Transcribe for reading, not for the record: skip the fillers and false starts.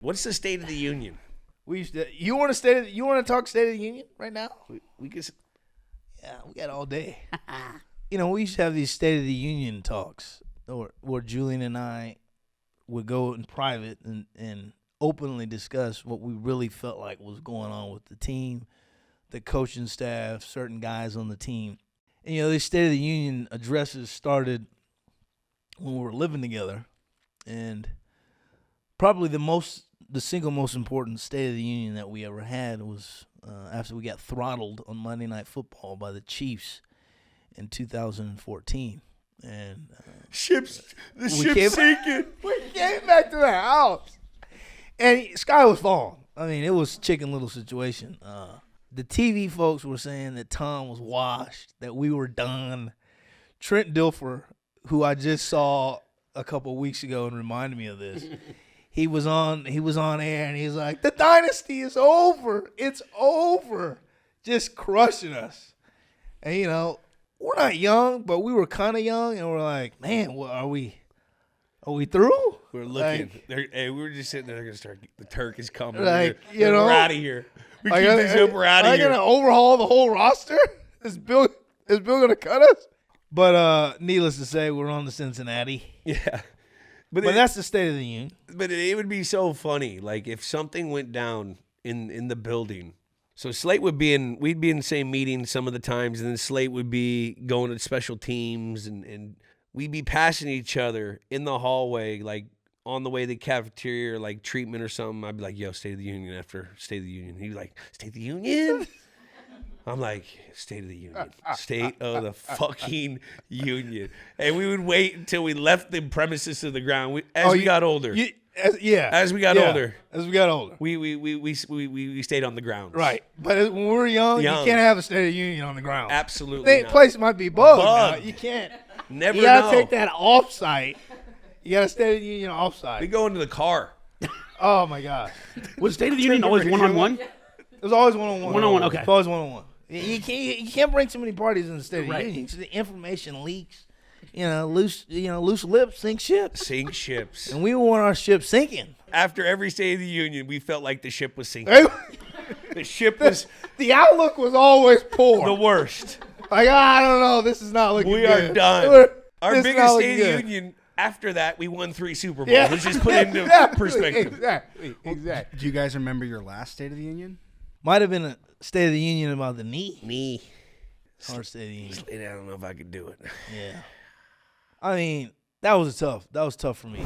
What's the State of the Union? You want to talk State of the Union right now? We could. Yeah, we got all day. We used to have these State of the Union talks where Julian and I would go in private and openly discuss what we really felt like was going on with the team, the coaching staff, certain guys on the team. And, these State of the Union addresses started when we were living together. And probably the single most important State of the Union that we ever had was after we got throttled on Monday Night Football by the Chiefs in 2014. And the ship's sinking. We came back to the house, and sky was falling. I mean, it was Chicken Little situation. The TV folks were saying that Tom was washed, that we were done. Trent Dilfer, who I just saw a couple of weeks ago and reminded me of this, he was on air, and he's like, the dynasty is over. It's over. Just crushing us. And, we're not young, but we were kind of young, and we're like, man, are we through? We're looking. We were just sitting there. They're going to start. The Turk is coming. We're out of here. We keep this up. We're out of here. Are they going to overhaul the whole roster? Is Bill going to cut us? But needless to say, we're on to Cincinnati. Yeah. But that's the State of the Union. But it would be so funny, like if something went down in the building. So Slate we'd be in the same meeting some of the times, and then Slate would be going to special teams, and we'd be passing each other in the hallway, like on the way to the cafeteria, or like treatment or something. I'd be like, yo, State of the Union after State of the Union. He'd be like, State of the Union? I'm like, State of the Union. State of the fucking Union. And we would wait until we left the premises of the ground as we got older. As we got older. We stayed on the ground. Right. But when we were young, you can't have a State of the Union on the ground. Absolutely The place might be bugged. You can't. Never You got to take that off-site. You got to State of the Union off-site. We go into the car. Oh, my God. Was State of the Union always one-on-one? It was always one-on-one. One-on-one, okay. It's always one-on-one. You can't bring too many parties in the State of the Union. So the information leaks. Loose lips sink ships. Sink ships. And we want our ship sinking. After every State of the Union, we felt like the ship was sinking. The ship was... The outlook was always poor. The worst. Like, I don't know. This is not looking good. We are done. Our biggest State of the Union, after that, we won 3 Super Bowls. Let's just put it into perspective. Exactly. Do you guys remember your last State of the Union? Might have been a State of the Union about the knee. Our State of the Union. I don't know if I could do it. Yeah. I mean, that was tough. That was tough for me.